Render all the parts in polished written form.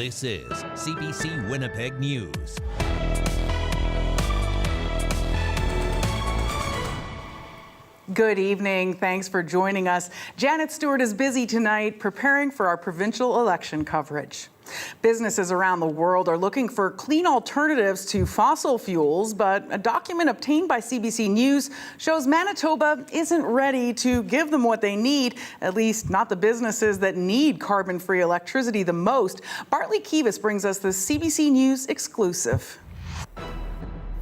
This is CBC Winnipeg News. Good evening. Thanks for joining us. Janet Stewart is busy tonight preparing for our provincial election coverage. Businesses around the world are looking for clean alternatives to fossil fuels, but a document obtained by CBC News shows Manitoba isn't ready to give them what they need, at least not the businesses that need carbon-free electricity the most. Bartley Kivas brings us the CBC News exclusive.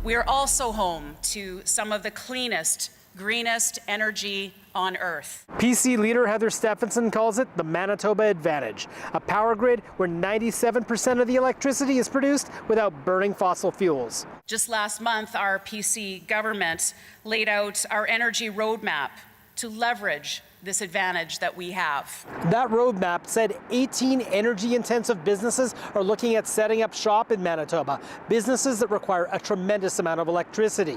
We are also home to some of the cleanest, greenest energy on Earth. PC leader Heather Stephenson calls it the Manitoba Advantage, a power grid where 97% of the electricity is produced without burning fossil fuels. Just last month, our PC government laid out our energy roadmap to leverage this advantage that we have. That roadmap said 18 energy-intensive businesses are looking at setting up shop in Manitoba, businesses that require a tremendous amount of electricity.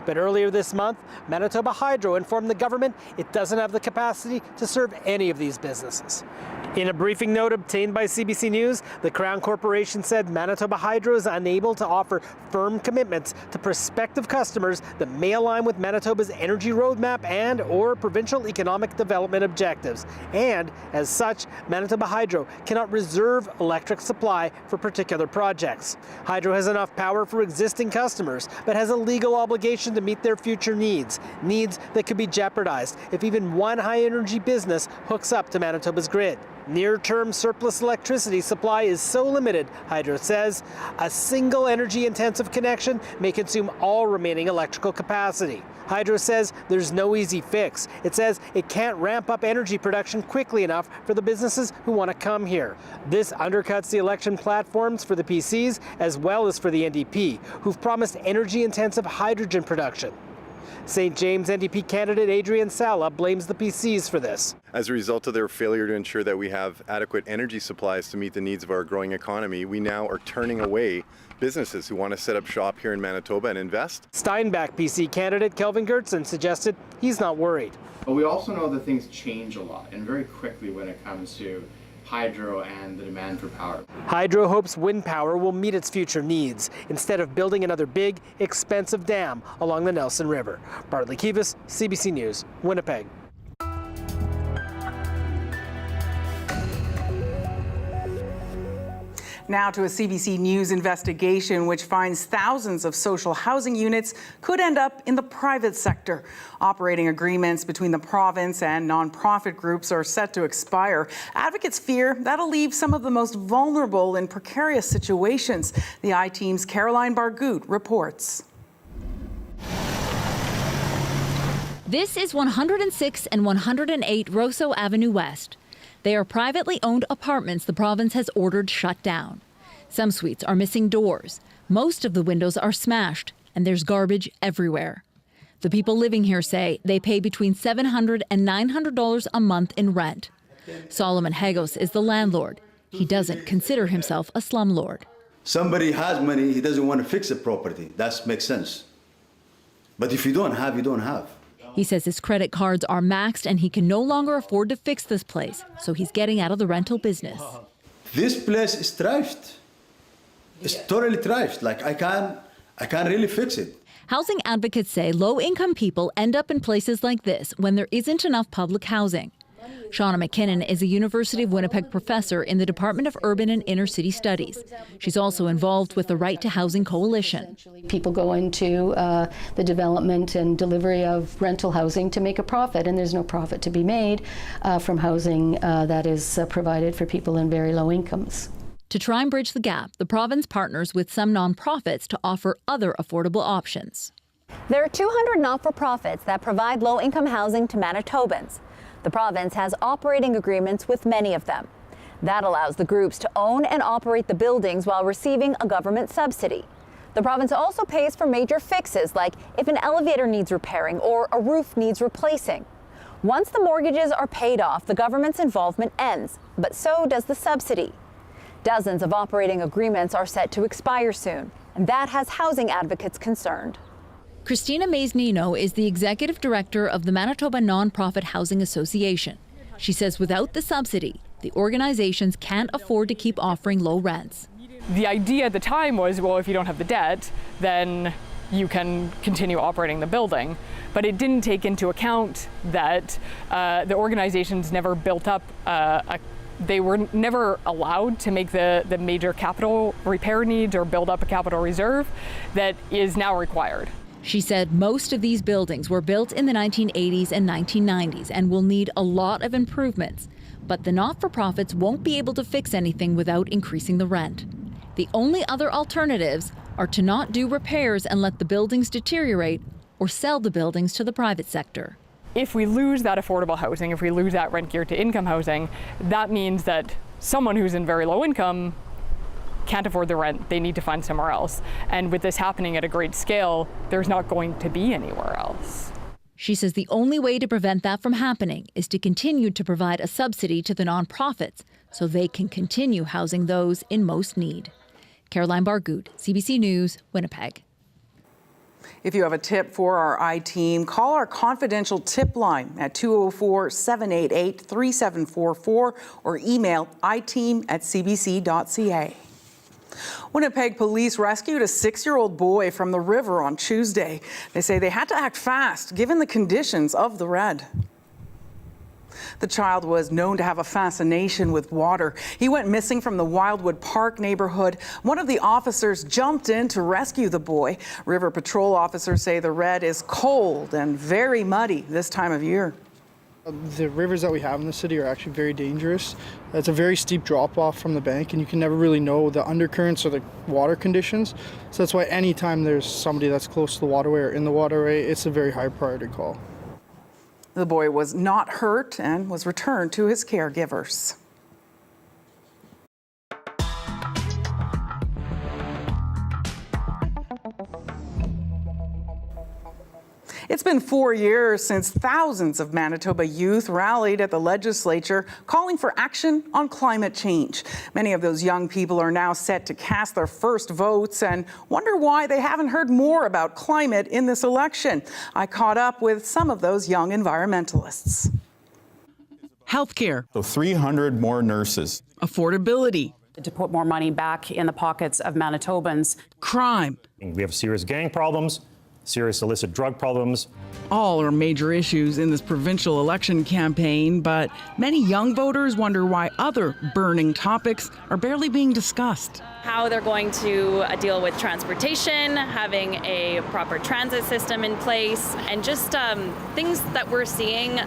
But earlier this month, Manitoba Hydro informed the government it doesn't have the capacity to serve any of these businesses. In a briefing note obtained by CBC News, the Crown Corporation said Manitoba Hydro is unable to offer firm commitments to prospective customers that may align with Manitoba's energy roadmap and or provincial economic development objectives. And as such, Manitoba Hydro cannot reserve electric supply for particular projects. Hydro has enough power for existing customers, but has a legal obligation to meet their future needs that could be jeopardized if even one high-energy business hooks up to Manitoba's grid. Near-term surplus electricity supply is so limited, Hydro says, a single energy-intensive connection may consume all remaining electrical capacity. Hydro says there's no easy fix. It says it can't ramp up energy production quickly enough for the businesses who want to come here. This undercuts the election platforms for the PCs as well as for the NDP, who've promised energy-intensive hydrogen production. St. James NDP candidate Adrian Sala blames the PCs for this. As a result of their failure to ensure that we have adequate energy supplies to meet the needs of our growing economy, we now are turning away businesses who want to set up shop here in Manitoba and invest. Steinbach PC candidate Kelvin Gertson suggested he's not worried. But we also know that things change a lot and very quickly when it comes to hydro and the demand for power. Hydro hopes wind power will meet its future needs instead of building another big, expensive dam along the Nelson River. Bartley Kivas, CBC News, Winnipeg. Now to a CBC News investigation which finds thousands of social housing units could end up in the private sector. Operating agreements between the province and non-profit groups are set to expire. Advocates fear that'll leave some of the most vulnerable in precarious situations. The I-Team's Caroline Bargout reports. This is 106 and 108 Rousseau Avenue West. They are privately owned apartments the province has ordered shut down. Some suites are missing doors. Most of the windows are smashed, and there's garbage everywhere. The people living here say they pay between $700 and $900 a month in rent. Solomon Hagos is the landlord. He doesn't consider himself a slumlord. Somebody has money, he doesn't want to fix a property. That makes sense. But if you don't have, you don't have. He says his credit cards are maxed and he can no longer afford to fix this place, so he's getting out of the rental business. This place is trashed. It's totally trashed. Like I can't really fix it. Housing advocates say low-income people end up in places like this when there isn't enough public housing. Shauna McKinnon is a University of Winnipeg professor in the Department of Urban and Inner City Studies. She's also involved with the Right to Housing Coalition. People go into the development and delivery of rental housing to make a profit, and there's no profit to be made from housing that is provided for people in very low incomes. To try and bridge the gap, the province partners with some nonprofits to offer other affordable options. There are 200 not-for-profits that provide low-income housing to Manitobans. The province has operating agreements with many of them. That allows the groups to own and operate the buildings while receiving a government subsidy. The province also pays for major fixes, like if an elevator needs repairing or a roof needs replacing. Once the mortgages are paid off, the government's involvement ends, but so does the subsidy. Dozens of operating agreements are set to expire soon, and that has housing advocates concerned. Christina Mays-Nino is the executive director of the Manitoba Nonprofit Housing Association. She says without the subsidy, The organizations can't afford to keep offering low rents. The idea at the time was, well, if you don't have the debt, then you can continue operating the building. But it didn't take into account that the organizations never built up they were never allowed to make the major capital repair needs or build up a capital reserve that is now required. She said most of these buildings were built in the 1980s and 1990s and will need a lot of improvements. But the not-for-profits won't be able to fix anything without increasing the rent. The only other alternatives are to not do repairs and let the buildings deteriorate or sell the buildings to the private sector. If we lose that affordable housing, if we lose that rent geared to income housing, that means that someone who's in very low income can't afford the rent. They need to find somewhere else. And with this happening at a great scale, there's not going to be anywhere else. She says the only way to prevent that from happening is to continue to provide a subsidy to the nonprofits so they can continue housing those in most need. Caroline Bargood, CBC News, Winnipeg. If you have a tip for our I-Team, call our confidential tip line at 204-788-3744 or email iteam@cbc.ca. Winnipeg police rescued a 6-year-old boy from the river on Tuesday. They say they had to act fast given the conditions of the red. The child was known to have a fascination with water. He went missing from the Wildwood Park neighborhood. One of the officers jumped in to rescue the boy. River Patrol officers say the red is cold and very muddy this time of year. The rivers that we have in the city are actually very dangerous. It's a very steep drop off from the bank and you can never really know the undercurrents or the water conditions. So that's why anytime there's somebody that's close to the waterway or in the waterway, it's a very high priority call. The boy was not hurt and was returned to his caregivers. It's been 4 years since thousands of Manitoba youth rallied at the legislature calling for action on climate change. Many of those young people are now set to cast their first votes and wonder why they haven't heard more about climate in this election. I caught up with some of those young environmentalists. Healthcare. So 300 more nurses. Affordability. To put more money back in the pockets of Manitobans. Crime. We have serious gang problems, serious illicit drug problems. All are major issues in this provincial election campaign, but many young voters wonder why other burning topics are barely being discussed. How they're going to deal with transportation, having a proper transit system in place, and just things that we're seeing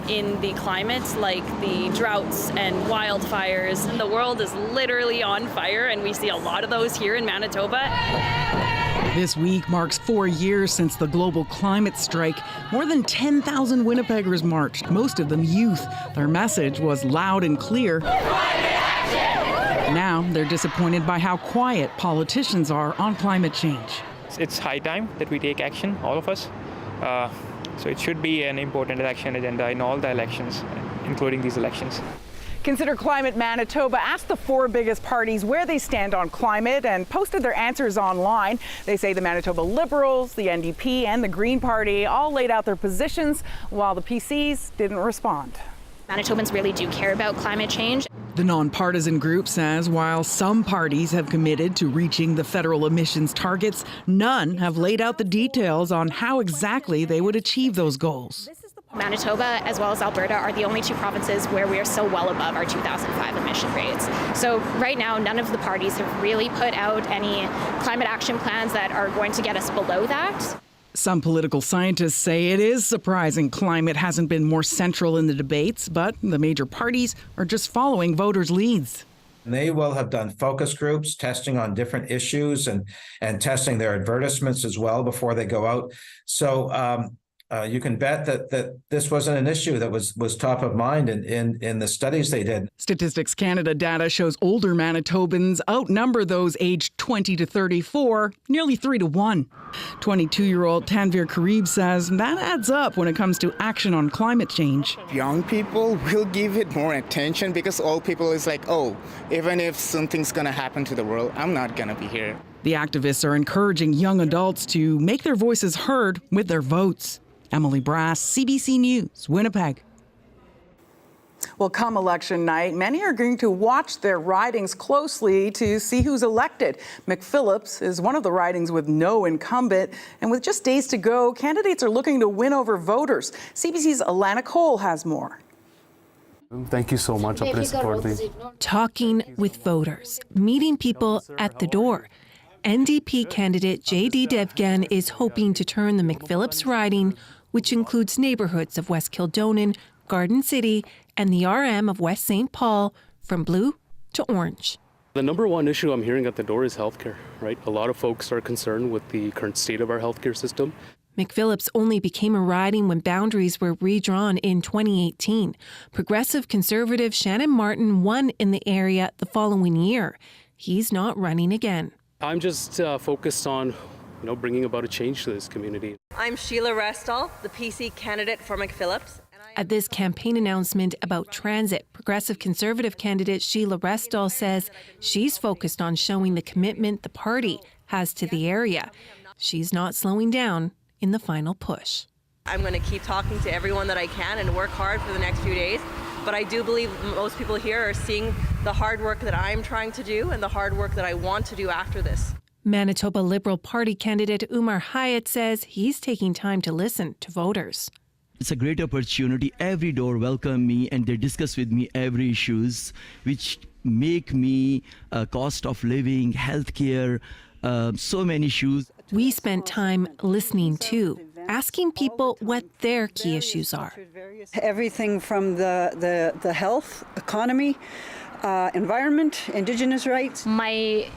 in the climate, like the droughts and wildfires. The world is literally on fire, and we see a lot of those here in Manitoba. This week marks 4 years since the global climate strike. More than 10,000 Winnipeggers marched, most of them youth. Their message was loud and clear. Now they're disappointed by how quiet politicians are on climate change. It's high time that we take action, all of us. So it should be an important election agenda in all the elections, including these elections. Consider Climate Manitoba asked the 4 biggest parties where they stand on climate and posted their answers online. They say the Manitoba Liberals, the NDP and the Green Party all laid out their positions while the PCs didn't respond. Manitobans really do care about climate change. The nonpartisan group says while some parties have committed to reaching the federal emissions targets, none have laid out the details on how exactly they would achieve those goals. Manitoba as well as Alberta are the only 2 provinces where we are so well above our 2005 emission rates. So right now, none of the parties have really put out any climate action plans that are going to get us below that. Some political scientists say it is surprising climate hasn't been more central in the debates, but the major parties are just following voters' leads. They will have done focus groups, testing on different issues and testing their advertisements as well before they go out. So you can bet that this wasn't an issue that was top of mind in the studies they did. Statistics Canada data shows older Manitobans outnumber those aged 20 to 34, nearly 3-1. 22-year-old Tanvir Karib says that adds up when it comes to action on climate change. Young people will give it more attention because old people is like, oh, even if something's going to happen to the world, I'm not going to be here. The activists are encouraging young adults to make their voices heard with their votes. Emily Brass, CBC News, Winnipeg. Well, come election night, many are going to watch their ridings closely to see who's elected. McPhillips is one of the ridings with no incumbent, and with just days to go, candidates are looking to win over voters. CBC's Alana Cole has more. Thank you so much. Talking with voters, meeting people at the door. NDP candidate J.D. Devgan is hoping to turn the McPhillips riding, which includes neighbourhoods of West Kildonan, Garden City, and the RM of West St. Paul, from blue to orange. The number one issue I'm hearing at the door is healthcare, right? A lot of folks are concerned with the current state of our healthcare system. McPhillips only became a riding when boundaries were redrawn in 2018. Progressive Conservative Shannon Martin won in the area the following year. He's not running again. I'm just focused on, bringing about a change to this community. I'm Sheila Restall, the PC candidate for McPhillips. At this campaign announcement about transit, Progressive Conservative candidate Sheila Restall says she's focused on showing the commitment the party has to the area. She's not slowing down in the final push. I'm going to keep talking to everyone that I can and work hard for the next few days. But I do believe most people here are seeing the hard work that I'm trying to do and the hard work that I want to do after this. Manitoba Liberal Party candidate Umar Hyatt says he's taking time to listen to voters. It's a great opportunity. Every door welcome me and they discuss with me every issues which make me cost of living, healthcare, so many issues. We spent time listening too, asking people what their key issues are. Everything from the health, economy, environment, Indigenous rights. The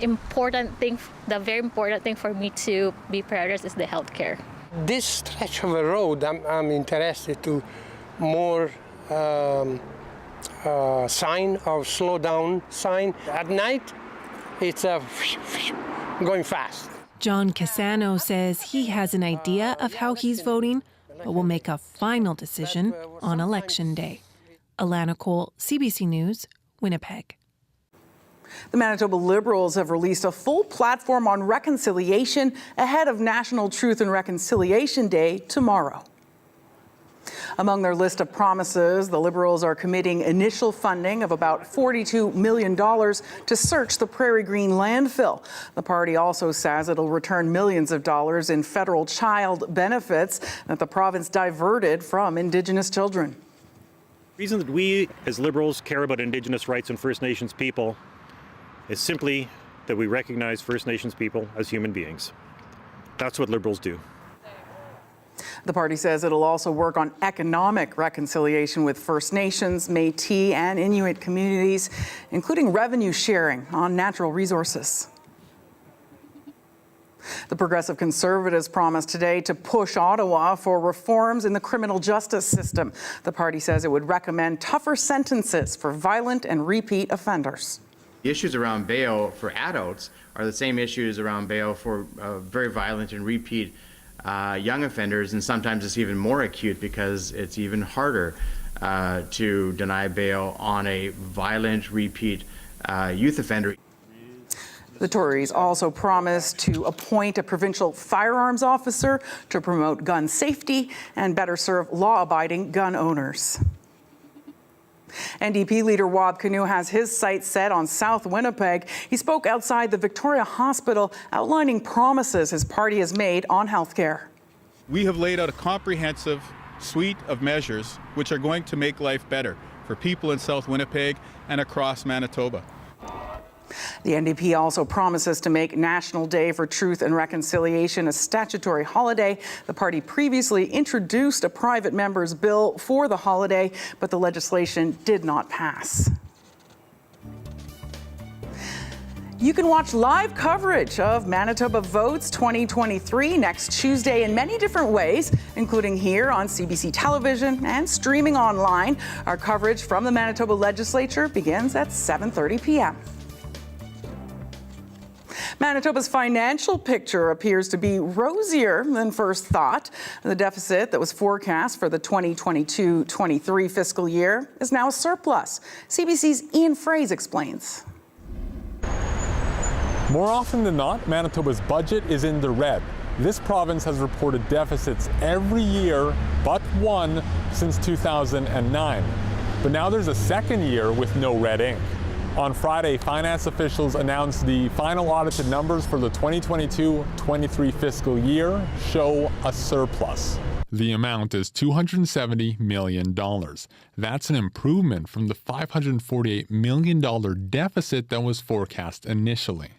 very important thing for me to be prioritized is the healthcare. This stretch of a road, I'm interested to more sign or slow down sign. At night, it's going fast. John Cassano says he has an idea of how he's voting, but will make a final decision on Election Day. Alana Cole, CBC News, Winnipeg. The Manitoba Liberals have released a full platform on reconciliation ahead of National Truth and Reconciliation Day tomorrow. Among their list of promises, the Liberals are committing initial funding of about $42 million to search the Prairie Green landfill. The party also says it'll return millions of dollars in federal child benefits that the province diverted from Indigenous children. The reason that we as Liberals care about Indigenous rights and First Nations people is simply that we recognize First Nations people as human beings. That's what Liberals do. The party says it'll also work on economic reconciliation with First Nations, Métis, and Inuit communities, including revenue sharing on natural resources. The Progressive Conservatives promised today to push Ottawa for reforms in the criminal justice system. The party says it would recommend tougher sentences for violent and repeat offenders. The issues around bail for adults are the same issues around bail for very violent and repeat young offenders, and sometimes it's even more acute because it's even harder to deny bail on a violent repeat youth offender. The Tories also promised to appoint a provincial firearms officer to promote gun safety and better serve law-abiding gun owners. NDP leader Wab Kinew has his sights set on South Winnipeg. He spoke outside the Victoria Hospital, outlining promises his party has made on health care. We have laid out a comprehensive suite of measures which are going to make life better for people in South Winnipeg and across Manitoba. The NDP also promises to make National Day for Truth and Reconciliation a statutory holiday. The party previously introduced a private member's bill for the holiday, but the legislation did not pass. You can watch live coverage of Manitoba Votes 2023 next Tuesday in many different ways, including here on CBC Television and streaming online. Our coverage from the Manitoba Legislature begins at 7:30 p.m. Manitoba's financial picture appears to be rosier than first thought. The deficit that was forecast for the 2022-23 fiscal year is now a surplus. CBC's Ian Fraze explains. More often than not, Manitoba's budget is in the red. This province has reported deficits every year but one since 2009. But now there's a second year with no red ink. On Friday, finance officials announced the final audited numbers for the 2022-23 fiscal year show a surplus. The amount is $270 million. That's an improvement from the $548 million deficit that was forecast initially.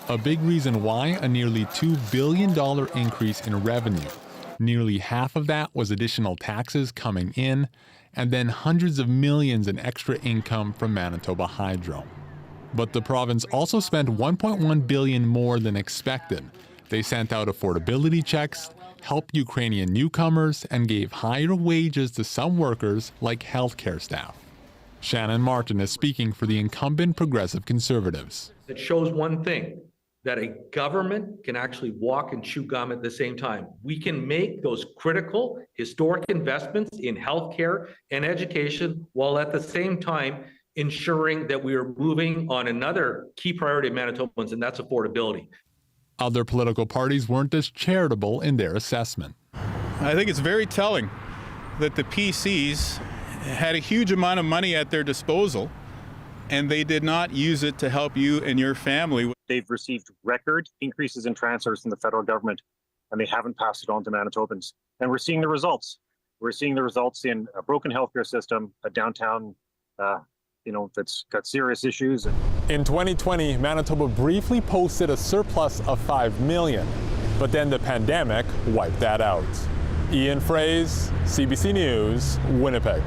A big reason why, a nearly $2 billion increase in revenue. Nearly half of that was additional taxes coming in, and then hundreds of millions in extra income from Manitoba Hydro. But the province also spent $1.1 billion more than expected. They sent out affordability checks, helped Ukrainian newcomers, and gave higher wages to some workers like healthcare staff. Shannon Martin is speaking for the incumbent Progressive Conservatives. It shows one thing, that a government can actually walk and chew gum at the same time. We can make those critical, historic investments in healthcare and education while at the same time ensuring that we are moving on another key priority of Manitobans, and that's affordability. Other political parties weren't as charitable in their assessment. I think it's very telling that the PCs had a huge amount of money at their disposal, and they did not use it to help you and your family. They've received record increases in transfers from the federal government, and they haven't passed it on to Manitobans. And we're seeing the results. We're seeing the results in a broken healthcare system, a downtown, that's got serious issues. In 2020, Manitoba briefly posted a surplus of $5 million, but then the pandemic wiped that out. Ian Fraze, CBC News, Winnipeg.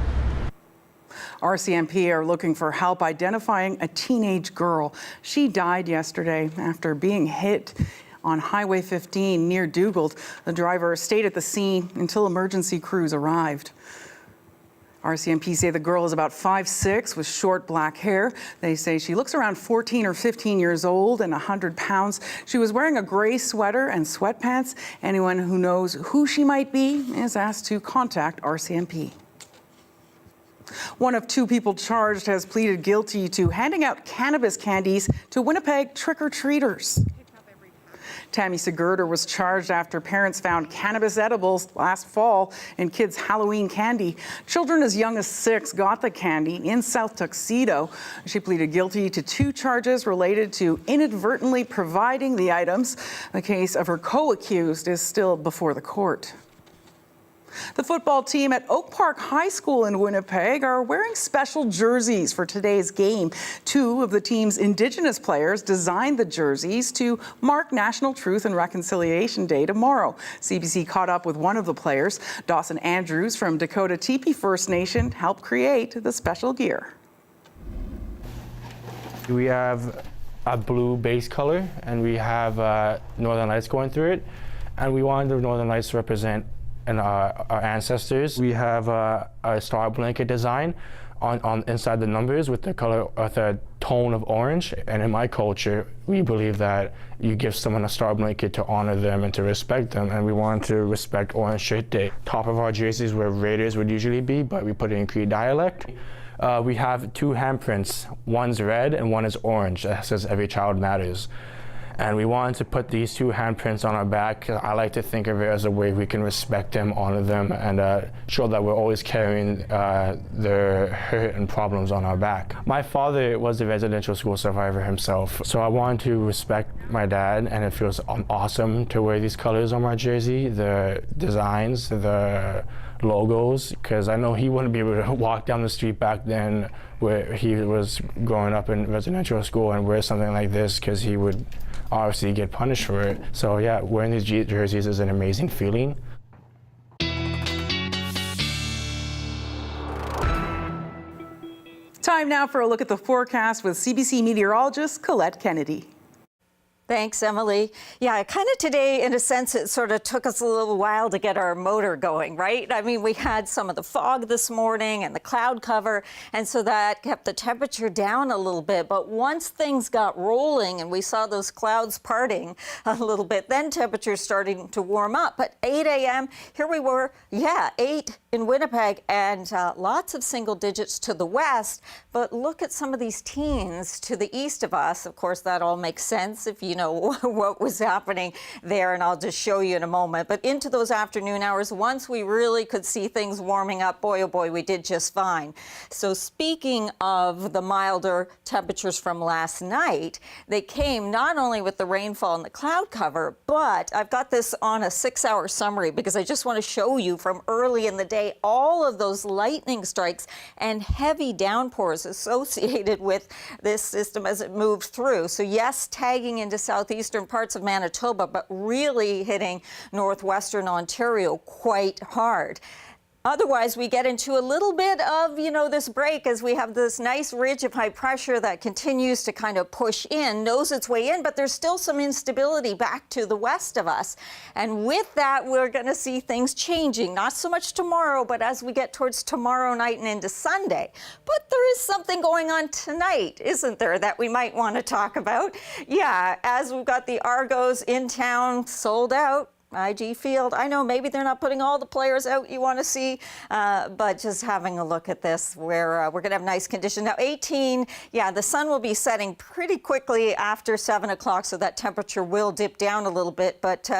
RCMP are looking for help identifying a teenage girl. She died yesterday after being hit on Highway 15 near Dugald. The driver stayed at the scene until emergency crews arrived. RCMP say the girl is about 5'6" with short black hair. They say she looks around 14 or 15 years old and 100 pounds. She was wearing a gray sweater and sweatpants. Anyone who knows who she might be is asked to contact RCMP. One of two people charged has pleaded guilty to handing out cannabis candies to Winnipeg trick-or-treaters. Tammy Segurder was charged after parents found cannabis edibles last fall in kids' Halloween candy. Children as young as 6 got the candy in South Tuxedo. She pleaded guilty to 2 charges related to inadvertently providing the items. The case of her co-accused is still before the court. The football team at Oak Park High School in Winnipeg are wearing special jerseys for today's game. 2 of the team's Indigenous players designed the jerseys to mark National Truth and Reconciliation Day tomorrow. CBC caught up with one of the players. Dawson Andrews from Dakota Teepee First Nation helped create the special gear. We have a blue base color and we have Northern Lights going through it. And we wanted the Northern Lights to represent and our ancestors. We have a star blanket design on inside the numbers with the color with a tone of orange. And in my culture, we believe that you give someone a star blanket to honor them and to respect them. And we want to respect Orange Shirt Day. Top of our jerseys where Raiders would usually be, but we put it in Cree dialect. We have 2 handprints. One's red and one is orange. That says every child matters. And we wanted to put these 2 handprints on our back. I like to think of it as a way we can respect them, honor them, and show that we're always carrying their hurt and problems on our back. My father was a residential school survivor himself, so I wanted to respect my dad, and it feels awesome to wear these colors on my jersey, the designs, the logos, because I know he wouldn't be able to walk down the street back then where he was growing up in residential school and wear something like this, because he would obviously get punished for it. So yeah, wearing these jerseys is an amazing feeling. Time now for a look at the forecast with CBC meteorologist Colette Kennedy. Thanks, Emily. Yeah, kind of today, in a sense, it sort of took us a little while to get our motor going, right? I mean, we had some of the fog this morning and the cloud cover, and so that kept the temperature down a little bit. But once things got rolling and we saw those clouds parting a little bit, then temperatures starting to warm up. But 8 a.m., here we were, 8 in Winnipeg, and lots of single digits to the west. But look at some of these teens to the east of us. Of course, that all makes sense if you what was happening there, and I'll just show you in a moment. But into those afternoon hours, once we really could see things warming up, boy, oh boy, we did just fine. So speaking of the milder temperatures from last night, they came not only with the rainfall and the cloud cover, but I've got this on a 6-hour summary because I just want to show you from early in the day all of those lightning strikes and heavy downpours associated with this system as it moved through. So yes, tagging into southeastern parts of Manitoba, but really hitting northwestern Ontario quite hard. Otherwise, we get into a little bit of, this break as we have this nice ridge of high pressure that continues to kind of push in, knows its way in, but there's still some instability back to the west of us. And with that, we're going to see things changing, not so much tomorrow, but as we get towards tomorrow night and into Sunday. But there is something going on tonight, isn't there, that we might want to talk about? Yeah, as we've got the Argos in town, sold out. IG Field. I know maybe they're not putting all the players out you want to see, but just having a look at this, where we're going to have nice conditions. Now 18, yeah, the sun will be setting pretty quickly after 7 o'clock, so that temperature will dip down a little bit, but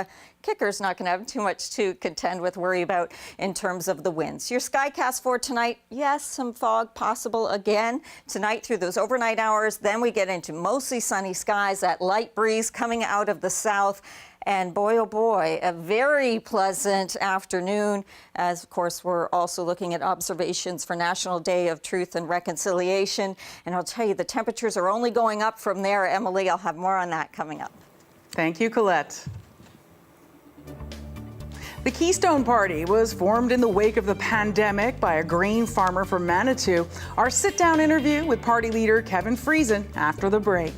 Kicker's not going to have too much to contend with, worry about in terms of the winds. Your skycast for tonight, yes, some fog possible again tonight through those overnight hours. Then we get into mostly sunny skies, that light breeze coming out of the south. And boy, oh boy, a very pleasant afternoon, as of course we're also looking at observations for National Day of Truth and Reconciliation. And I'll tell you, the temperatures are only going up from there. Emily, I'll have more on that coming up. Thank you, Colette. The Keystone Party was formed in the wake of the pandemic by a grain farmer from Manitou. Our sit-down interview with party leader Kevin Friesen after the break.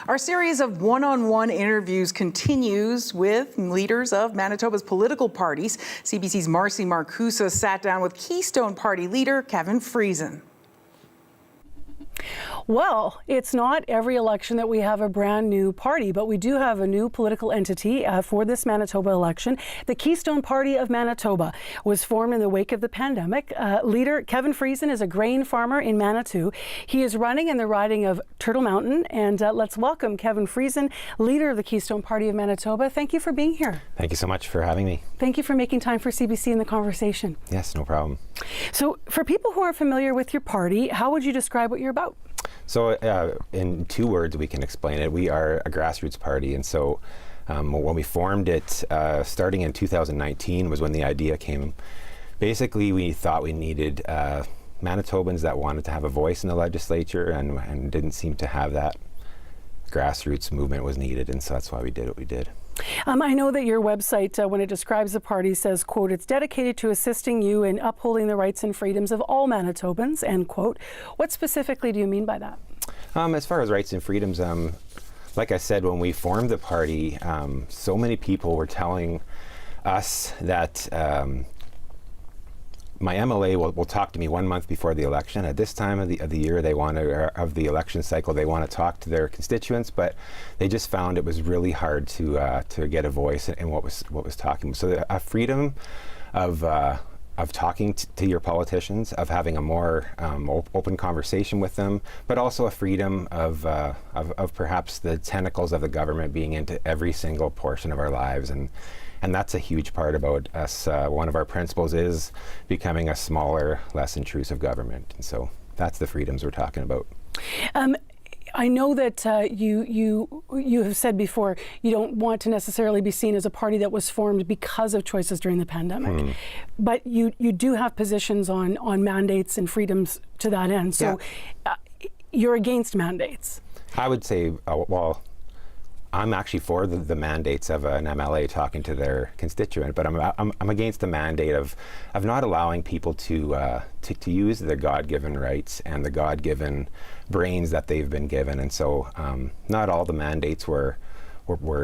Our series of one-on-one interviews continues with leaders of Manitoba's political parties. CBC's Marcy Marcusa sat down with Keystone Party leader Kevin Friesen. Well, it's not every election that we have a brand new party, but we do have a new political entity for this Manitoba election. The Keystone Party of Manitoba was formed in the wake of the pandemic. Leader Kevin Friesen is a grain farmer in Manitou. He is running in the riding of Turtle Mountain, and let's welcome Kevin Friesen, leader of the Keystone Party of Manitoba. Thank you for being here. Thank you so much for having me. Thank you for making time for CBC and the conversation. Yes, no problem. So for people who aren't familiar with your party, how would you describe what you're about? So in 2 words, we can explain it. We are a grassroots party, and so when we formed it, starting in 2019 was when the idea came. Basically, we thought we needed Manitobans that wanted to have a voice in the legislature and didn't seem to have that. Grassroots movement was needed, and so that's why we did what we did. I know that your website, when it describes the party, says, quote, "It's dedicated to assisting you in upholding the rights and freedoms of all Manitobans," end quote. What specifically do you mean by that? As far as rights and freedoms, like I said, when we formed the party, so many people were telling us that my MLA will talk to me 1 month before the election. At this time of the year, they want to, of the election cycle, they want to talk to their constituents, but they just found it was really hard to get a voice in what was talking. So a freedom of talking to your politicians, of having a more open conversation with them, but also a freedom of perhaps the tentacles of the government being into every single portion of our lives. And that's a huge part about us. One of our principles is becoming a smaller, less intrusive government. And so that's the freedoms we're talking about. I know that you have said before you don't want to necessarily be seen as a party that was formed because of choices during the pandemic, but you do have positions on mandates and freedoms to that end. So you're against mandates. I would say, well, I'm actually for the mandates of an MLA talking to their constituent, but I'm against the mandate of not allowing people to use their God-given rights and the God-given brains that they've been given. And so not all the mandates were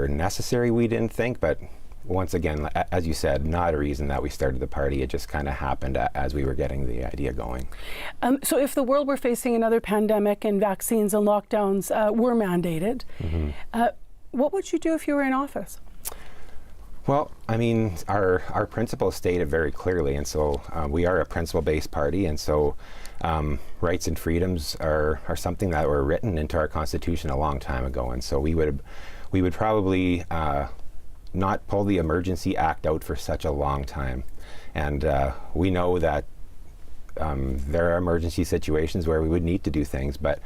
necessary, we didn't think, but once again, as you said, not a reason that we started the party. It just kind of happened as we were getting the idea going. So if the world were facing another pandemic and vaccines and lockdowns were mandated, what would you do if you were in office? Well, I mean, our principles stated very clearly, and so we are a principle-based party, and so rights and freedoms are something that were written into our Constitution a long time ago, and so we would probably not pull the Emergency Act out for such a long time, and we know that there are emergency situations where we would need to do things, but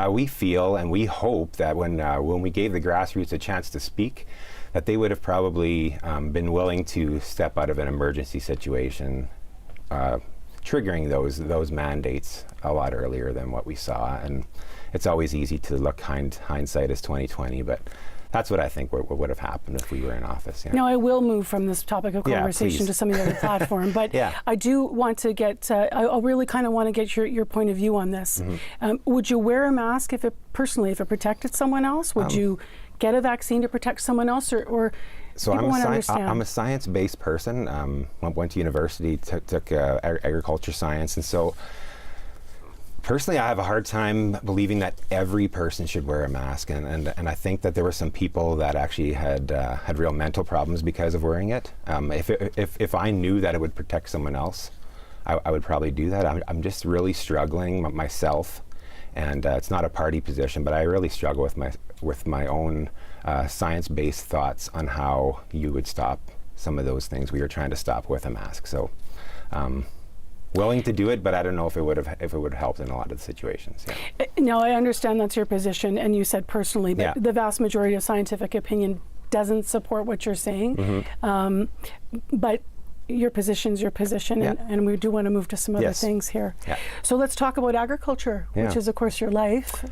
we feel and we hope that when we gave the grassroots a chance to speak, that they would have probably been willing to step out of an emergency situation, triggering those mandates a lot earlier than what we saw. And it's always easy to look hindsight is 2020, but that's what I think would have happened if we were in office. Yeah. Now, I will move from this topic of conversation to some of the other platform, but I do want to get, I really kind of want to get your point of view on this. Would you wear a mask if it protected someone else? Would you get a vaccine to protect someone else, or so I'm a science-based person. Went to university, took agriculture science, and so personally, I have a hard time believing that every person should wear a mask, and I think that there were some people that actually had real mental problems because of wearing it. If I knew that it would protect someone else, I would probably do that. I'm just really struggling myself, and it's not a party position, but I really struggle with my own science-based thoughts on how you would stop some of those things we are trying to stop with a mask. So. Willing to do it, but I don't know if it would have helped in a lot of the situations. Yeah. No, I understand that's your position, and you said personally, but the vast majority of scientific opinion doesn't support what you're saying. But your position's your position, and we do want to move to some other things here. So let's talk about agriculture, which is, of course, your life.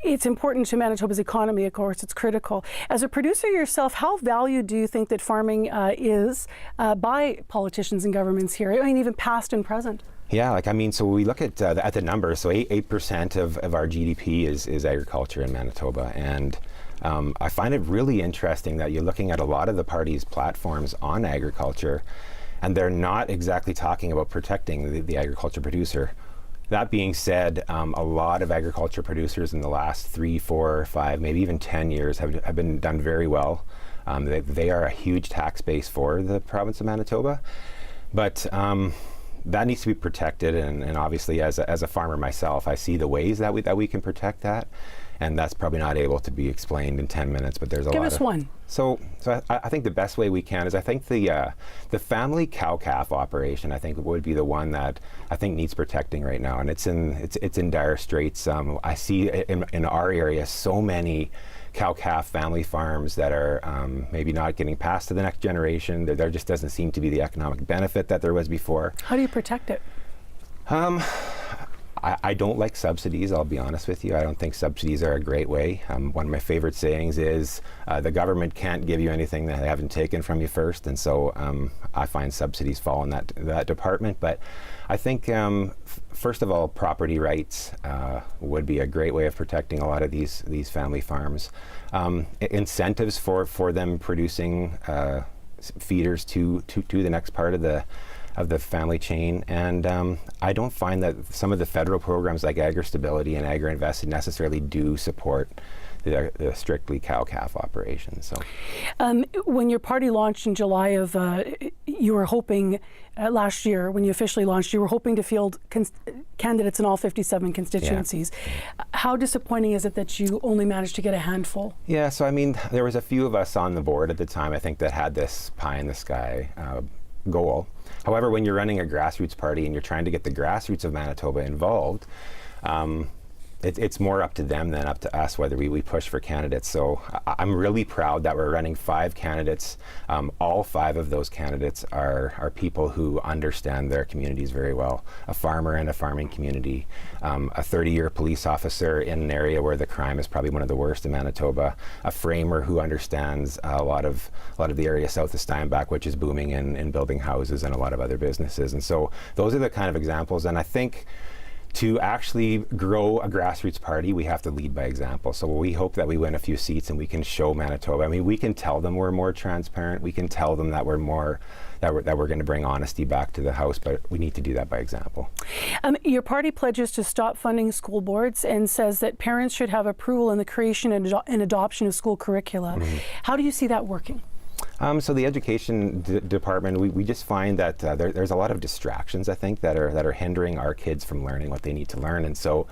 It's important to Manitoba's economy, of course. It's critical. As a producer yourself, how valued do you think that farming is by politicians and governments here? I mean, even past and present? Yeah, like I mean, so we look at the numbers. So 8% of our GDP is agriculture in Manitoba, and I find it really interesting that you're looking at a lot of the parties' platforms on agriculture, and they're not exactly talking about protecting the agriculture producer. That being said, a lot of agriculture producers in the last 3, 4, 5, maybe even 10 years have been done very well. They are a huge tax base for the province of Manitoba, but that needs to be protected, and obviously as a farmer myself, I see the ways that we can protect that, and that's probably not able to be explained in 10 minutes, but there's a lot of... Give us one. So I think the best way we can is I think the family cow-calf operation, I think would be the one that I think needs protecting right now, and it's in dire straits. I see in our area so many cow-calf family farms that are maybe not getting passed to the next generation. There just doesn't seem to be the economic benefit that there was before. How do you protect it? I don't like subsidies, I'll be honest with you. I don't think subsidies are a great way. One of my favorite sayings is the government can't give you anything that they haven't taken from you first, and so I find subsidies fall in that department. But I think first of all, property rights would be a great way of protecting a lot of these family farms. Incentives for them producing feeders to the next part of the family chain, and I don't find that some of the federal programs like Agri-Stability and Agri-Invest necessarily do support the strictly cow-calf operations. So, when your party launched in July of, you were hoping last year when you officially launched, you were hoping to field candidates in all 57 constituencies. Yeah. How disappointing is it that you only managed to get a handful? Yeah, so I mean, there was a few of us on the board at the time, I think, that had this pie-in-the-sky goal. However, when you're running a grassroots party and you're trying to get the grassroots of Manitoba involved, it's more up to them than up to us whether we push for candidates. So I'm really proud that we're running 5 candidates. All 5 of those candidates are people who understand their communities very well. A farmer in a farming community, a 30-year police officer in an area where the crime is probably one of the worst in Manitoba, a framer who understands a lot of the area south of Steinbach, which is booming in building houses and a lot of other businesses. And so those are the kind of examples, and I think to actually grow a grassroots party, we have to lead by example. So we hope that we win a few seats and we can show Manitoba. I mean, we can tell them we're more transparent. We can tell them that we're going to bring honesty back to the House, but we need to do that by example. Your party pledges to stop funding school boards and says that parents should have approval in the creation and adoption of school curricula. Mm-hmm. How do you see that working? So the education department, we just find that there's a lot of distractions, I think, that are hindering our kids from learning what they need to learn, and so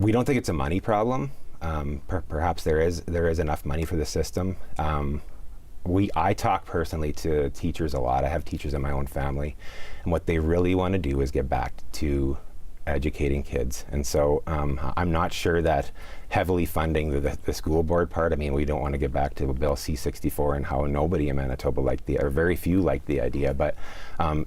we don't think it's a money problem. Perhaps there is enough money for the system. I talk personally to teachers a lot. I have teachers in my own family, and what they really want to do is get back to educating kids, and so I'm not sure that heavily funding the school board part. I mean, we don't want to get back to Bill C-64 and how nobody in Manitoba or very few liked the idea, but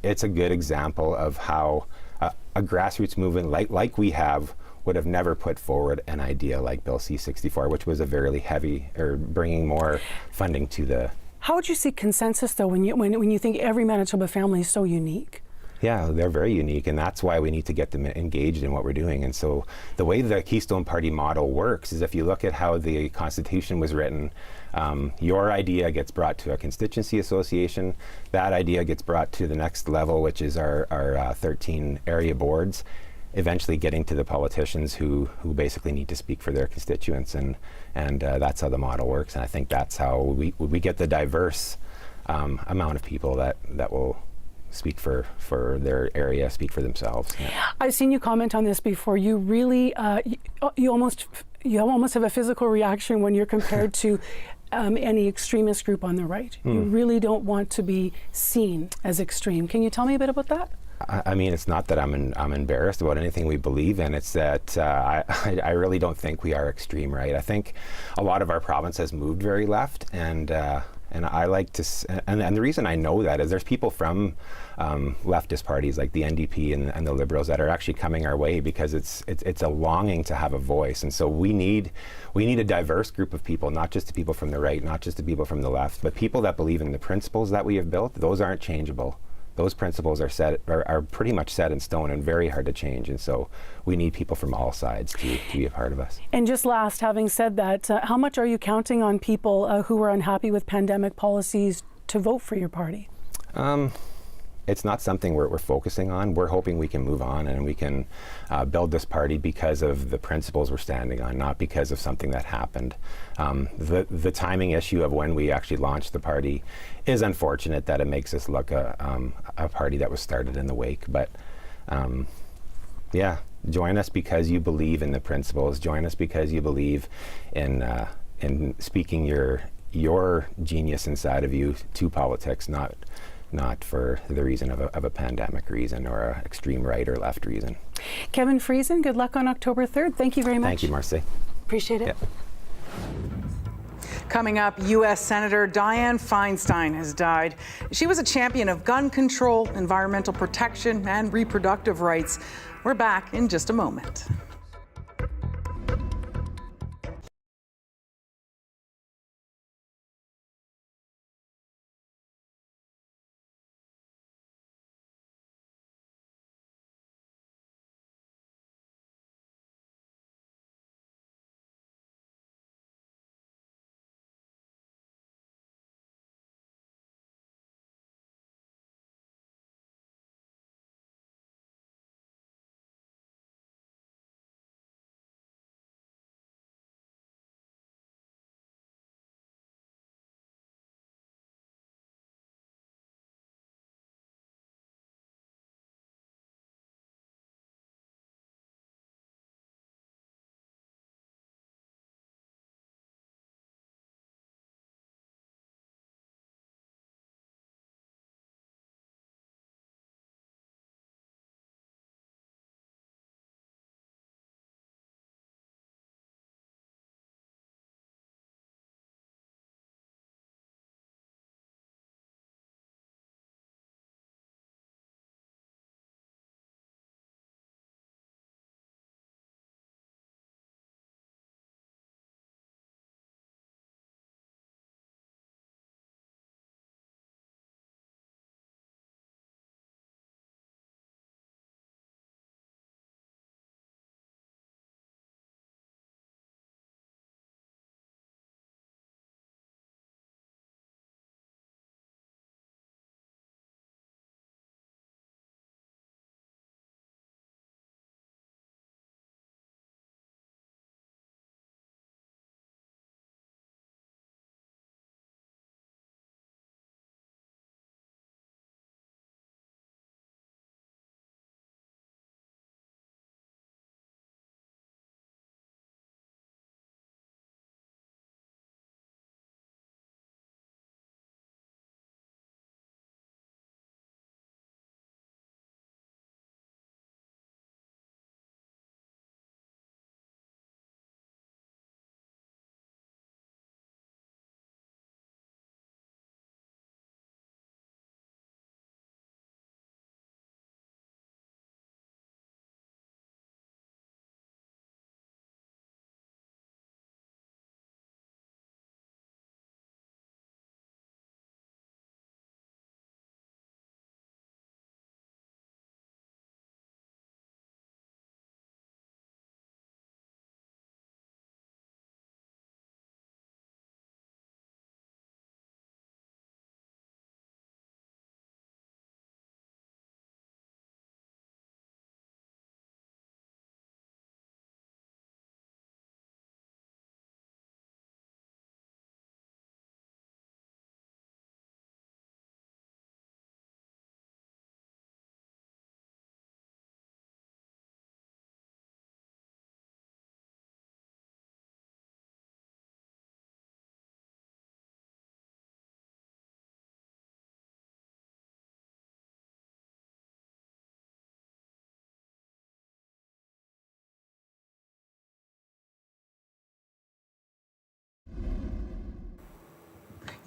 it's a good example of how a grassroots movement like we have would have never put forward an idea like Bill C-64, which was a very heavy, or bringing more funding to the... How would you see consensus though when you think every Manitoba family is so unique? Yeah, they're very unique, and that's why we need to get them engaged in what we're doing. And so the way the Keystone Party model works is if you look at how the Constitution was written, your idea gets brought to a constituency association, that idea gets brought to the next level, which is our 13 area boards, eventually getting to the politicians who basically need to speak for their constituents, and that's how the model works. And I think that's how we get the diverse amount of people that will speak for their area, speak for themselves. Yeah. I've seen you comment on this before. You really, you almost have a physical reaction when you're compared to any extremist group on the right. You really don't want to be seen as extreme. Can you tell me a bit about that? I mean, it's not that I'm embarrassed about anything we believe in. It's that I really don't think we are extreme right. I think a lot of our province has moved very left, and I like to, and the reason I know that is there's people from leftist parties like the NDP and the Liberals that are actually coming our way because it's a longing to have a voice, and so we need a diverse group of people, not just the people from the right, not just the people from the left, but people that believe in the principles that we have built. Those aren't changeable. those principles are pretty much set in stone and very hard to change. And so we need people from all sides to be a part of us. And just last, having said that, how much are you counting on people who are unhappy with pandemic policies to vote for your party? It's not something we're focusing on. We're hoping we can move on and we can build this party because of the principles we're standing on, not because of something that happened. The timing issue of when we actually launched the party is unfortunate, that it makes us look a party that was started in the wake. But yeah, join us because you believe in the principles. Join us because you believe in speaking your genius inside of you to politics, not for the reason of a pandemic reason or an extreme right or left reason. Kevin Friesen, good luck on October 3rd. Thank you very much. Thank you, Marcy. Appreciate it. Yep. Coming up, U.S. Senator Dianne Feinstein has died. She was a champion of gun control, environmental protection, and reproductive rights. We're back in just a moment.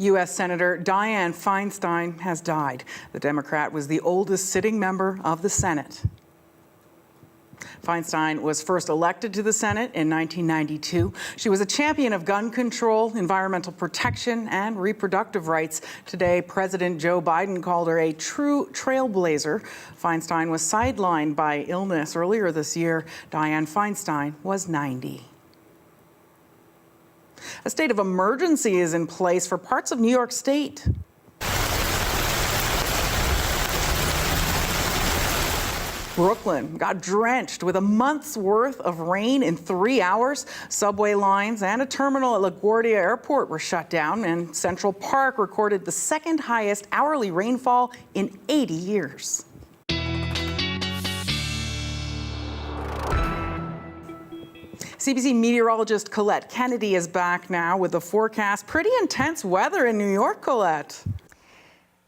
U.S. Senator Dianne Feinstein has died. The Democrat was the oldest sitting member of the Senate. Feinstein was first elected to the Senate in 1992. She was a champion of gun control, environmental protection, and reproductive rights. Today, President Joe Biden called her a true trailblazer. Feinstein was sidelined by illness earlier this year. Dianne Feinstein was 90. A state of emergency is in place for parts of New York State. Brooklyn got drenched with a month's worth of rain in 3 hours. Subway lines and a terminal at LaGuardia Airport were shut down, and Central Park recorded the second highest hourly rainfall in 80 years. CBC meteorologist Colette Kennedy is back now with the forecast. Pretty intense weather in New York, Colette.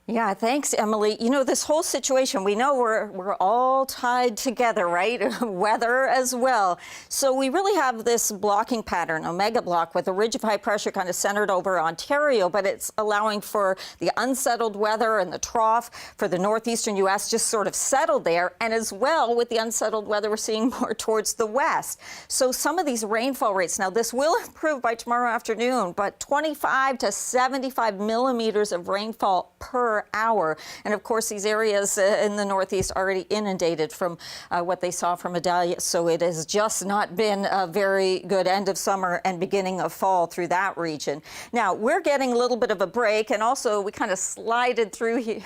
Yeah, thanks, Emily. You know, this whole situation, we know we're all tied together, right? Weather as well. So we really have this blocking pattern, a mega block with a ridge of high pressure kind of centered over Ontario, but it's allowing for the unsettled weather and the trough for the northeastern U.S. just sort of settled there. And as well, with the unsettled weather, we're seeing more towards the west. So some of these rainfall rates, now this will improve by tomorrow afternoon, but 25 to 75 millimeters of rainfall per hour. And of course, these areas in the northeast already inundated from what they saw from Idalia. So it has just not been a very good end of summer and beginning of fall through that region. Now, we're getting a little bit of a break, and also we kind of slid through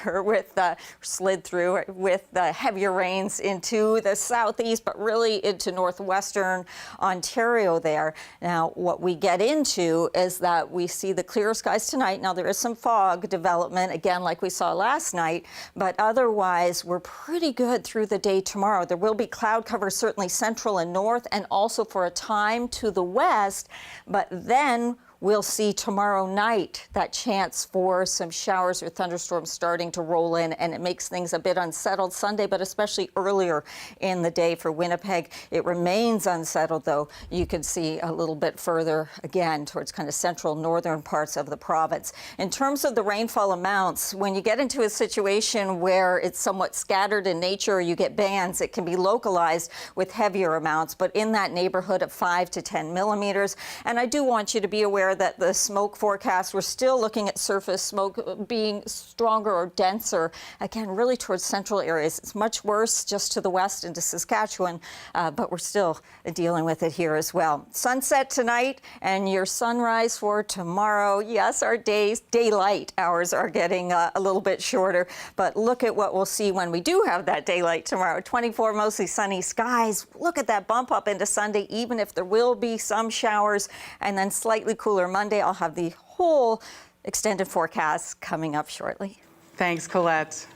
with heavier rains into the southeast, but really into northwestern Ontario there. Now, what we get into is that we see the clear skies tonight. Now, there is some fog development, again, like we saw last night, but otherwise we're pretty good through the day tomorrow. There will be cloud cover certainly central and north, and also for a time to the west, but then we'll see tomorrow night that chance for some showers or thunderstorms starting to roll in, and it makes things a bit unsettled Sunday, but especially earlier in the day for Winnipeg. It remains unsettled, though. You can see a little bit further, again, towards kind of central northern parts of the province. In terms of the rainfall amounts, when you get into a situation where it's somewhat scattered in nature, or you get bands, it can be localized with heavier amounts, but in that neighborhood of 5 to 10 millimeters. And I do want you to be aware that the smoke forecast, we're still looking at surface smoke being stronger or denser, again, really towards central areas. It's much worse just to the west into Saskatchewan, but we're still dealing with it here as well. Sunset tonight and your sunrise for tomorrow. Yes, our daylight hours are getting a little bit shorter, but look at what we'll see when we do have that daylight tomorrow. 24 mostly sunny skies. Look at that bump up into Sunday, even if there will be some showers, and then slightly cooler Monday. I'll have the whole extended forecast coming up shortly. Thanks, Colette.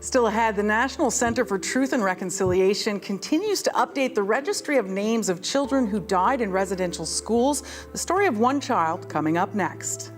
Still ahead, the National Centre for Truth and Reconciliation continues to update the registry of names of children who died in residential schools. The story of one child coming up next.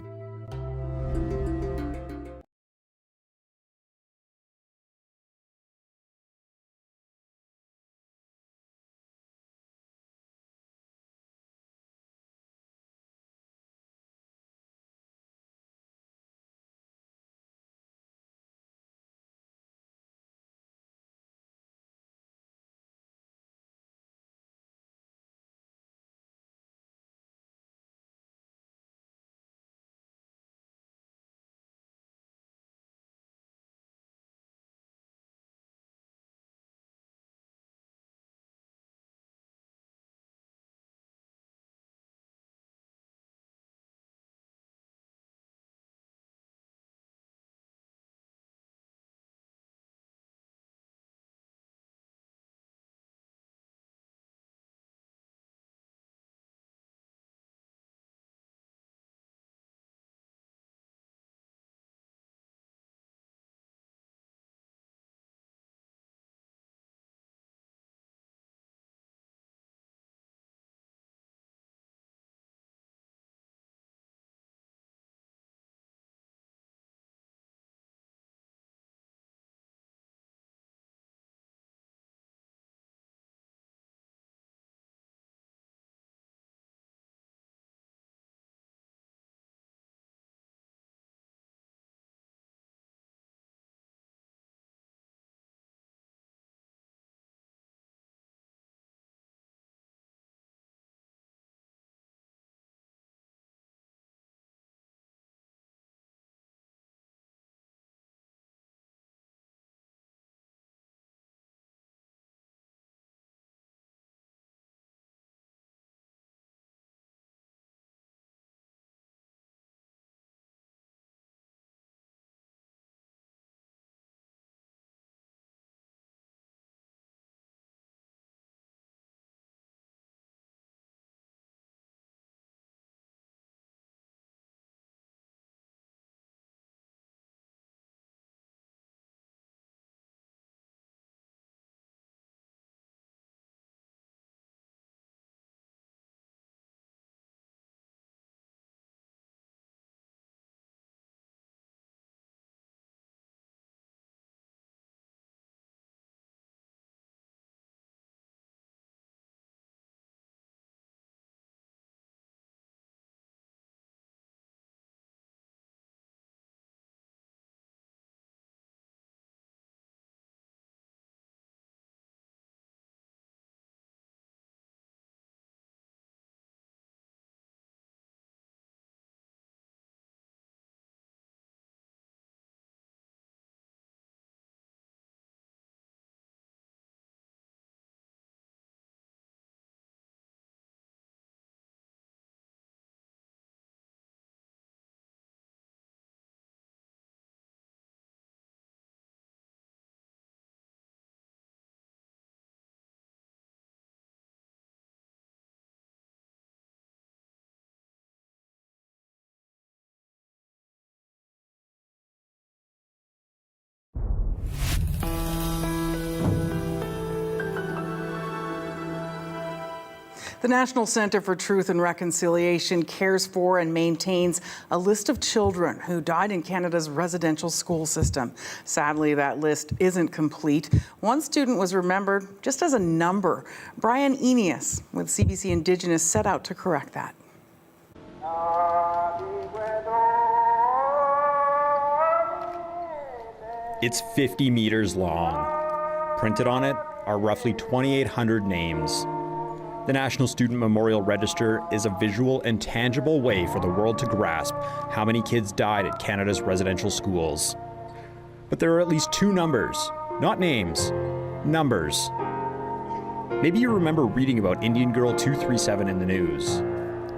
The National Centre for Truth and Reconciliation cares for and maintains a list of children who died in Canada's residential school system. Sadly, that list isn't complete. One student was remembered just as a number. Brian Enius with CBC Indigenous set out to correct that. It's 50 meters long. Printed on it are roughly 2,800 names. The National Student Memorial Register is a visual and tangible way for the world to grasp how many kids died at Canada's residential schools. But there are at least two numbers, not names, numbers. Maybe you remember reading about Indian Girl 237 in the news.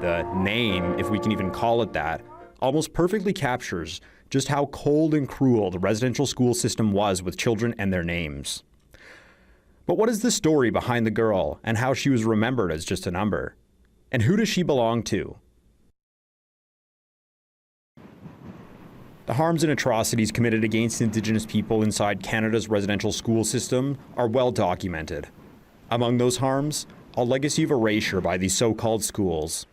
The name, if we can even call it that, almost perfectly captures just how cold and cruel the residential school system was with children and their names. But what is the story behind the girl and how she was remembered as just a number? And who does she belong to? The harms and atrocities committed against Indigenous people inside Canada's residential school system are well documented. Among those harms, a legacy of erasure by these so-called schools.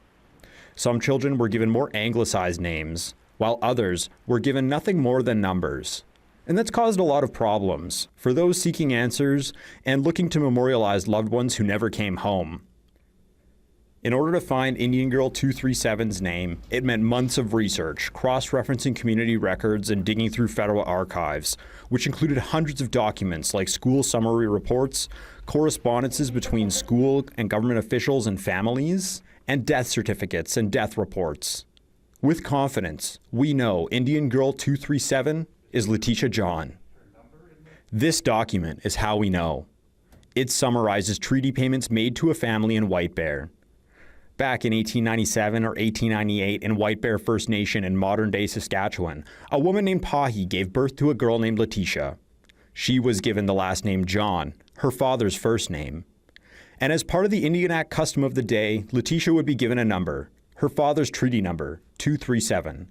Some children were given more anglicized names, while others were given nothing more than numbers. And that's caused a lot of problems for those seeking answers and looking to memorialize loved ones who never came home. In order to find Indian Girl 237's name, it meant months of research, cross-referencing community records and digging through federal archives, which included hundreds of documents like school summary reports, correspondences between school and government officials and families, and death certificates and death reports. With confidence, we know Indian Girl 237 is Letitia John. This document is how we know. It summarizes treaty payments made to a family in White Bear. Back in 1897 or 1898 in White Bear First Nation in modern-day Saskatchewan, a woman named Pahi gave birth to a girl named Letitia. She was given the last name John, her father's first name. And as part of the Indian Act custom of the day, Letitia would be given a number, her father's treaty number, 237.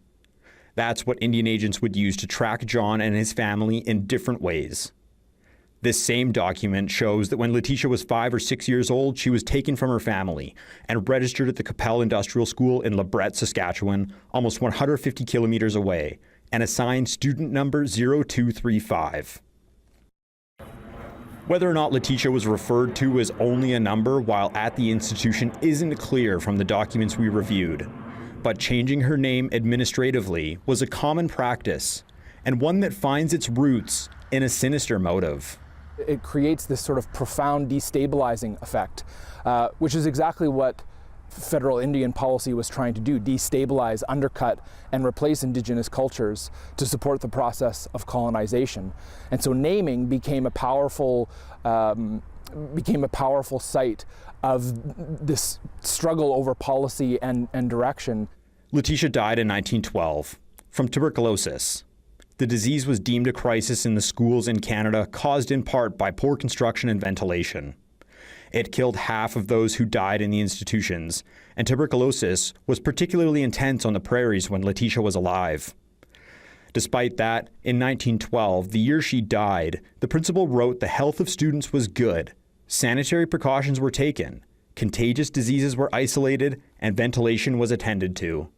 That's what Indian agents would use to track John and his family in different ways. This same document shows that when Letitia was 5 or 6 years old, she was taken from her family and registered at the Capel Industrial School in Lebret, Saskatchewan, almost 150 kilometers away, and assigned student number 0235. Whether or not Letitia was referred to as only a number while at the institution isn't clear from the documents we reviewed. But changing her name administratively was a common practice, and one that finds its roots in a sinister motive. It creates this sort of profound destabilizing effect, which is exactly what federal Indian policy was trying to do: destabilize, undercut, and replace Indigenous cultures to support the process of colonization. And so naming became a powerful site of this struggle over policy and direction. Letitia died in 1912 from tuberculosis. The disease was deemed a crisis in the schools in Canada, caused in part by poor construction and ventilation. It killed half of those who died in the institutions, and tuberculosis was particularly intense on the prairies when Letitia was alive. Despite that, in 1912, the year she died, the principal wrote the health of students was good, sanitary precautions were taken, contagious diseases were isolated, and ventilation was attended to.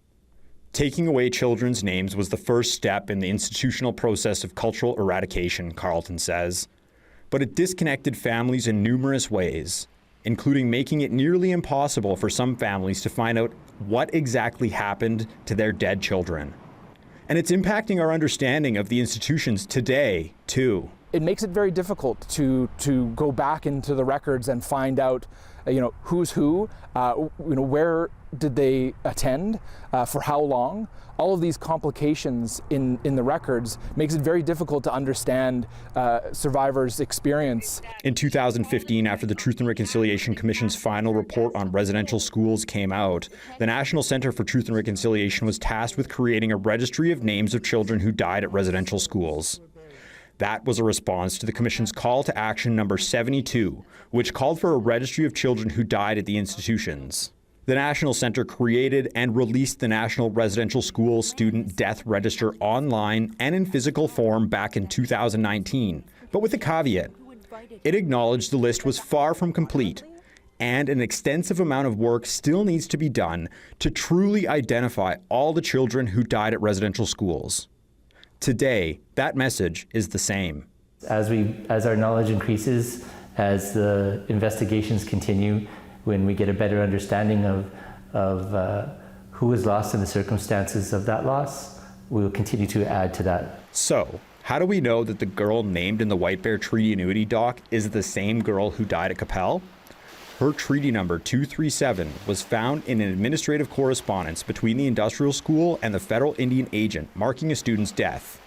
Taking away children's names was the first step in the institutional process of cultural eradication, Carleton says. But it disconnected families in numerous ways, including making it nearly impossible for some families to find out what exactly happened to their dead children. And it's impacting our understanding of the institutions today, too. It makes it very difficult to go back into the records and find out, who's who, where did they attend, for how long. All of these complications in the records makes it very difficult to understand survivors' experience. In 2015, after the Truth and Reconciliation Commission's final report on residential schools came out, the National Centre for Truth and Reconciliation was tasked with creating a registry of names of children who died at residential schools. That was a response to the Commission's call to action number 72, which called for a registry of children who died at the institutions. The National Centre created and released the National Residential School Student Death Register online and in physical form back in 2019, but with a caveat. It acknowledged the list was far from complete and an extensive amount of work still needs to be done to truly identify all the children who died at residential schools. Today, that message is the same. As our knowledge increases, as the investigations continue, when we get a better understanding of who was lost and the circumstances of that loss, we will continue to add to that. So, how do we know that the girl named in the White Bear Treaty Annuity Doc is the same girl who died at Qu'Appelle? Her treaty number 237 was found in an administrative correspondence between the industrial school and the federal Indian agent marking a student's death.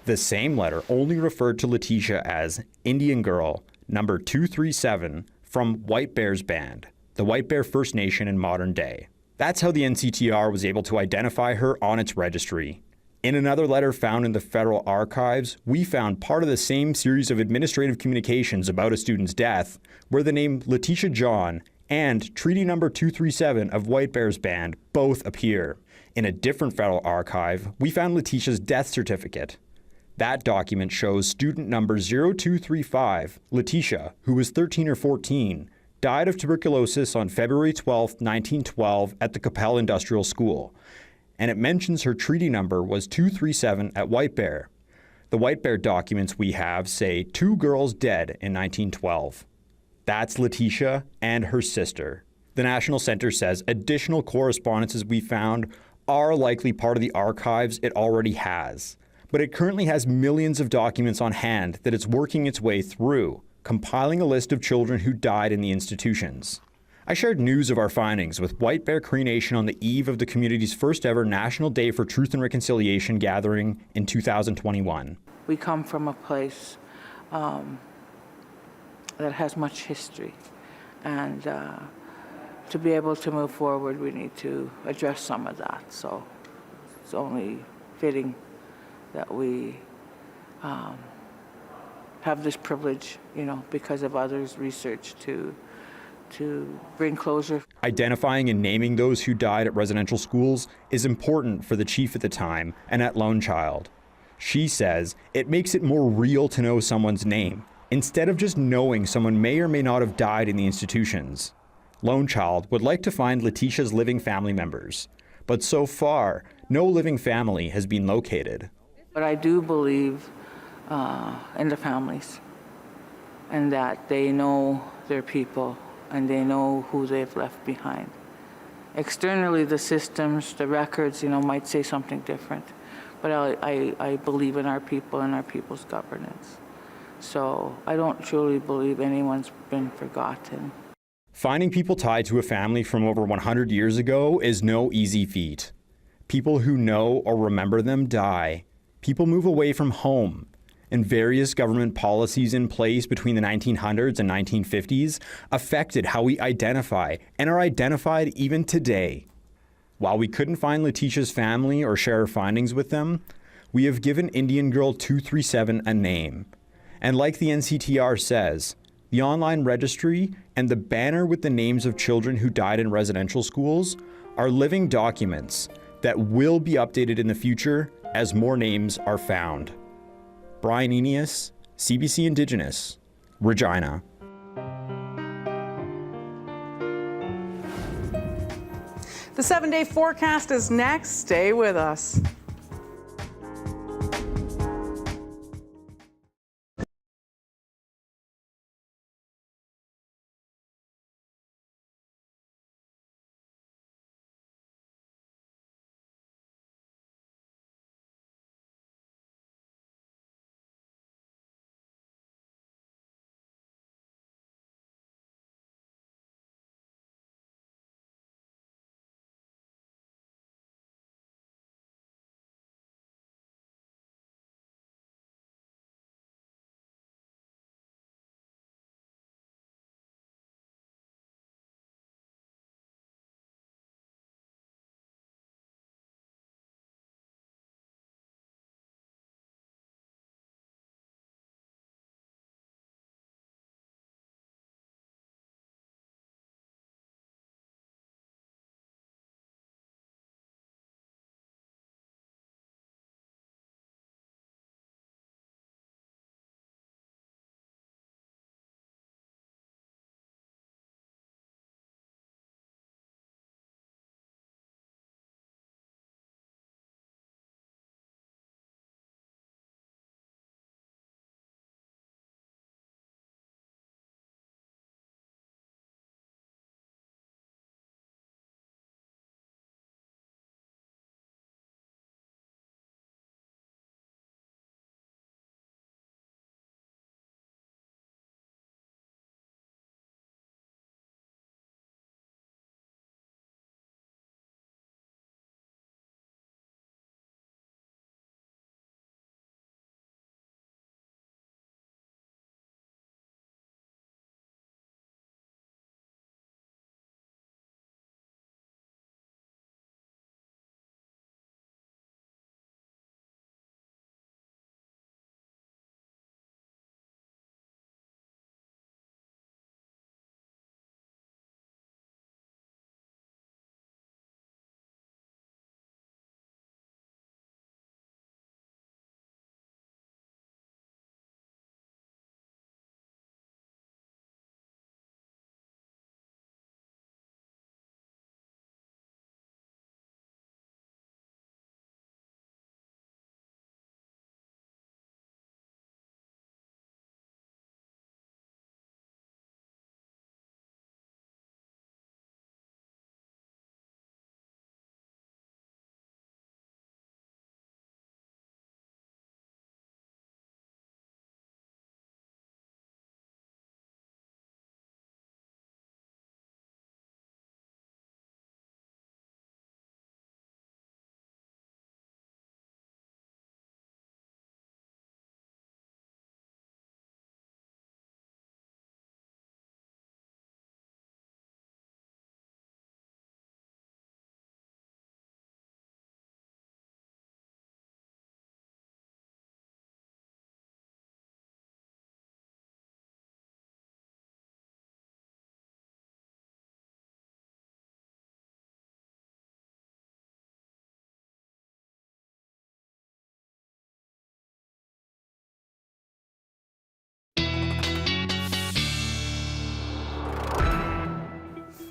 The same letter only referred to Letitia as Indian Girl number 237 from White Bear's Band, the White Bear First Nation in modern day. That's how the NCTR was able to identify her on its registry. In another letter found in the federal archives, we found part of the same series of administrative communications about a student's death, where the name Letitia John and Treaty Number 237 of White Bear's Band both appear. In a different federal archive, we found Letitia's death certificate. That document shows student number 0235, Letitia, who was 13 or 14, died of tuberculosis on February 12, 1912 at the Qu'Appelle Industrial School, and it mentions her treaty number was 237 at White Bear. The White Bear documents we have say 2 girls dead in 1912. That's Letitia and her sister. The National Centre says additional correspondences we found are likely part of the archives it already has, but it currently has millions of documents on hand that it's working its way through, compiling a list of children who died in the institutions. I shared news of our findings with White Bear Cree Nation on the eve of the community's first ever National Day for Truth and Reconciliation gathering in 2021. We come from a place that has much history, and to be able to move forward, we need to address some of that. So it's only fitting that we have this privilege, because of others' research to bring closure. Identifying and naming those who died at residential schools is important for the chief at the time, Annette Lone Child. She says it makes it more real to know someone's name, instead of just knowing someone may or may not have died in the institutions. Lone Child would like to find Letitia's living family members, but so far, no living family has been located. But I do believe in the families, and that they know their people and they know who they've left behind. Externally, the systems, the records, might say something different, but I believe in our people and our people's governance. So I don't truly believe anyone's been forgotten. Finding people tied to a family from over 100 years ago is no easy feat. People who know or remember them die. People move away from home, and various government policies in place between the 1900s and 1950s affected how we identify and are identified even today. While we couldn't find Letitia's family or share our findings with them, we have given Indian Girl 237 a name. And like the NCTR says, the online registry and the banner with the names of children who died in residential schools are living documents that will be updated in the future as more names are found. Brian Enius, CBC Indigenous, Regina. The 7-day forecast is next. Stay with us.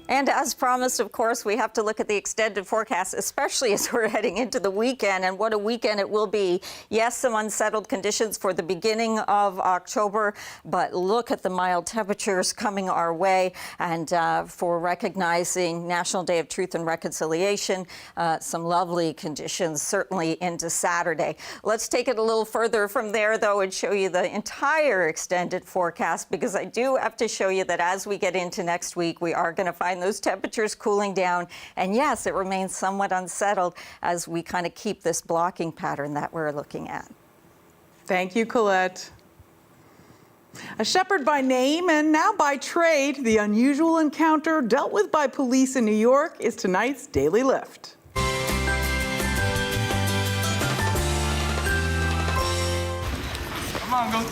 And as promised, of course, we have to look at the extended forecast, especially as we're heading into the weekend, and what a weekend it will be. Yes, some unsettled conditions for the beginning of October, but look at the mild temperatures coming our way. And for recognizing National Day of Truth and Reconciliation, some lovely conditions certainly into Saturday. Let's take it a little further from there, though, and show you the entire extended forecast, because I do have to show you that as we get into next week, we are going to find those temperatures cooling down. And yes, it remains somewhat unsettled as we kind of keep this blocking pattern that we're looking at. Thank you, Colette. A shepherd by name and now by trade, the unusual encounter dealt with by police in New York is tonight's Daily Lift. Come on, go.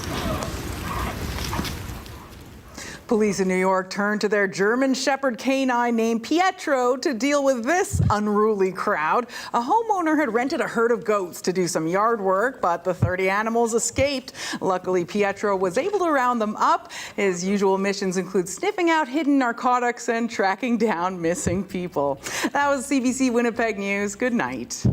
Police in New York turned to their German Shepherd canine named Pietro to deal with this unruly crowd. A homeowner had rented a herd of goats to do some yard work, but the 30 animals escaped. Luckily, Pietro was able to round them up. His usual missions include sniffing out hidden narcotics and tracking down missing people. That was CBC Winnipeg News. Good night.